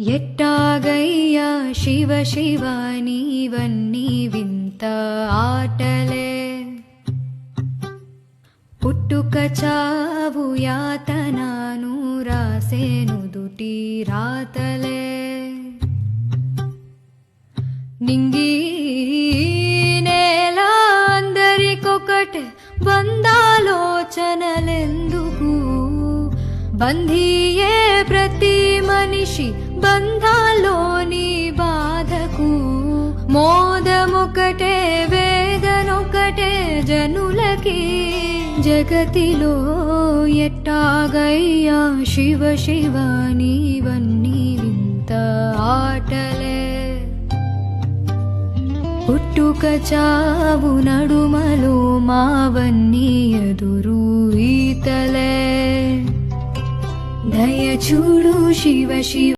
ఎట్టాగయ్యా శివ శివ నీవన్నీ వింత ఆటలే, పుట్టుక చావు యాతనాను రాసేను దుటి రాతలే, నింగి నేల అందరికొకటే బంధాలోచనలెందుకు, బంధీయే ప్రతి మనిషి బంధాల్లోని బాధకు, మోదమొకటే వేదనొకటే జనులకి, జగతిలో ఎట్టాగయ్యా శివ శివ నీవన్నీ వింత ఆటలే, పుట్టుక చావు నడుమలో మావన్నీ ఎదురు ఈతలే, దయ చూడు శివ శివ